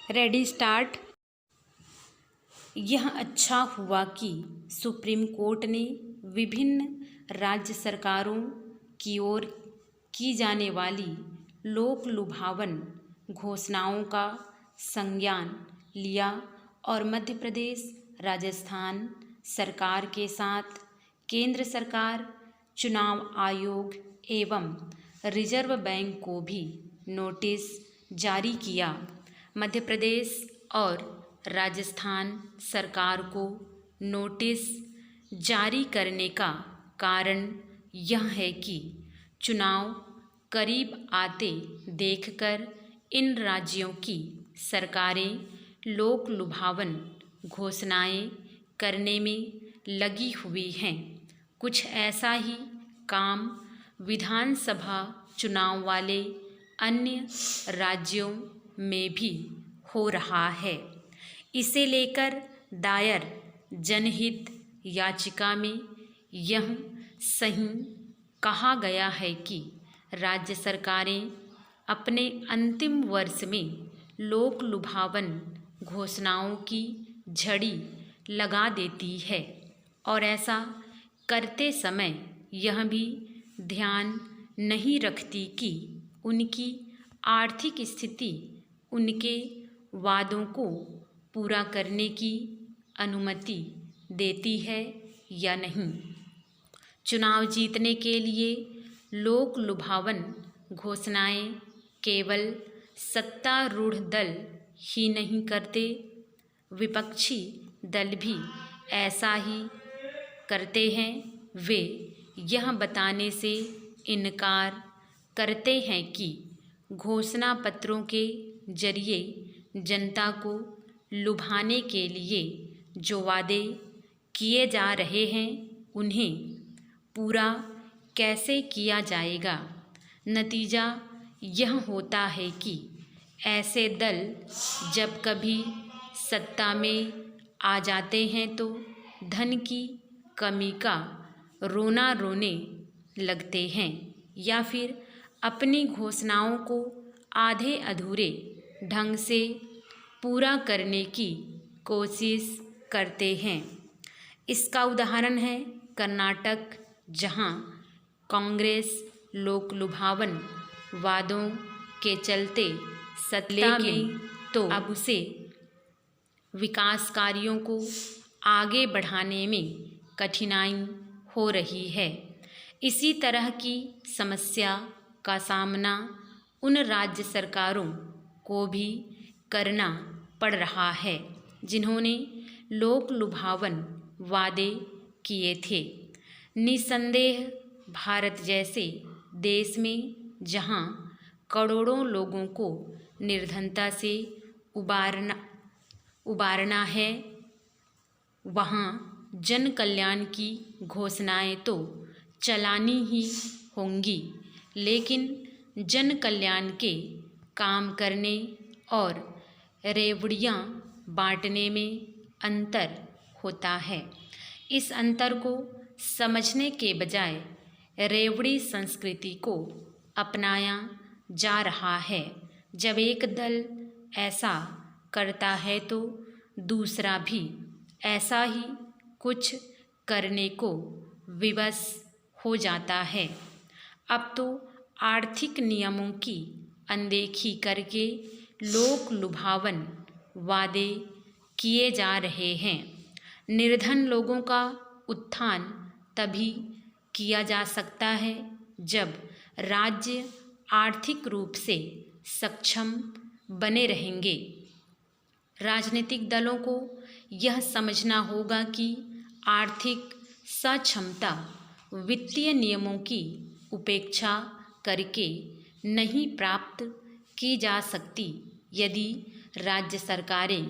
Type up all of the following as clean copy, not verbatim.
Ready start. यह अच्छा हुआ कि सुप्रीम कोर्ट ने विभिन्न राज्य सरकारों की ओर की जाने वाली लोक लुभावन घोषणाओं का संज्ञान लिया और मध्य प्रदेश, राजस्थान सरकार के साथ केंद्र सरकार, चुनाव आयोग एवं रिजर्व बैंक को भी नोटिस जारी किया। मध्य प्रदेश और राजस्थान सरकार को नोटिस जारी करने का कारण यह है कि चुनाव करीब आते देखकर इन राज्यों की सरकारें लोक लुभावन घोषणाएं करने में लगी हुई हैं। कुछ ऐसा ही काम विधानसभा चुनाव वाले अन्य राज्यों में भी हो रहा है। इसे लेकर दायर जनहित याचिका में यह सही कहा गया है कि राज्य सरकारें अपने अंतिम वर्ष में लोक लुभावन घोषणाओं की झड़ी लगा देती है और ऐसा करते समय यह भी ध्यान नहीं रखती कि उनकी आर्थिक स्थिति उनके वादों को पूरा करने की अनुमति देती है या नहीं। चुनाव जीतने के लिए लोक लुभावन घोषणाएं केवल सत्तारूढ़ दल ही नहीं करते, विपक्षी दल भी ऐसा ही करते हैं। वे यह बताने से इनकार करते हैं कि घोषणा पत्रों के जरिए जनता को लुभाने के लिए जो वादे किए जा रहे हैं उन्हें पूरा कैसे किया जाएगा। नतीजा यह होता है कि ऐसे दल जब कभी सत्ता में आ जाते हैं तो धन की कमी का रोना रोने लगते हैं या फिर अपनी घोषणाओं को आधे अधूरे ढंग से पूरा करने की कोशिश करते हैं। इसका उदाहरण है कर्नाटक, जहां कांग्रेस लोक लुभावन वादों के चलते सत्ता में तो अब उसे विकास कार्यों को आगे बढ़ाने में कठिनाई हो रही है। इसी तरह की समस्या का सामना उन राज्य सरकारों को भी करना पड़ रहा है जिन्होंने लोक लुभावन वादे किए थे। निसंदेह भारत जैसे देश में जहां करोड़ों लोगों को निर्धनता से उबारना है, वहां जन कल्याण की घोषणाएं तो चलानी ही होंगी, लेकिन जन कल्याण के काम करने और रेवड़ियाँ बांटने में अंतर होता है। इस अंतर को समझने के बजाय रेवड़ी संस्कृति को अपनाया जा रहा है। जब एक दल ऐसा करता है तो दूसरा भी ऐसा ही कुछ करने को विवश हो जाता है। अब तो आर्थिक नियमों की अनदेखी करके लोक लुभावन वादे किए जा रहे हैं। निर्धन लोगों का उत्थान तभी किया जा सकता है जब राज्य आर्थिक रूप से सक्षम बने रहेंगे। राजनीतिक दलों को यह समझना होगा कि आर्थिक सक्षमता वित्तीय नियमों की उपेक्षा करके नहीं प्राप्त की जा सकती। यदि राज्य सरकारें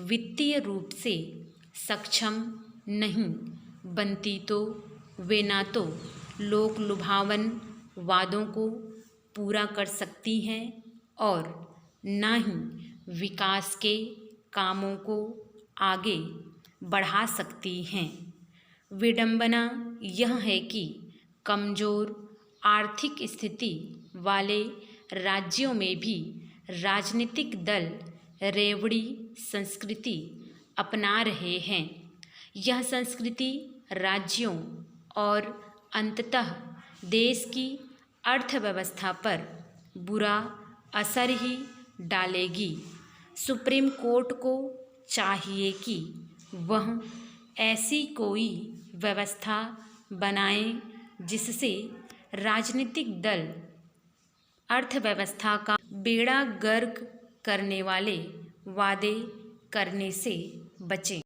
वित्तीय रूप से सक्षम नहीं बनती तो वे ना तो लोक लुभावन वादों को पूरा कर सकती हैं और ना ही विकास के कामों को आगे बढ़ा सकती हैं। विडंबना यह है कि कमज़ोर आर्थिक स्थिति वाले राज्यों में भी राजनीतिक दल रेवड़ी संस्कृति अपना रहे हैं। यह संस्कृति राज्यों और अंततः देश की अर्थव्यवस्था पर बुरा असर ही डालेगी। सुप्रीम कोर्ट को चाहिए कि वह ऐसी कोई व्यवस्था बनाए जिससे राजनीतिक दल अर्थव्यवस्था का बेड़ा गर्क करने वाले वादे करने से बचें।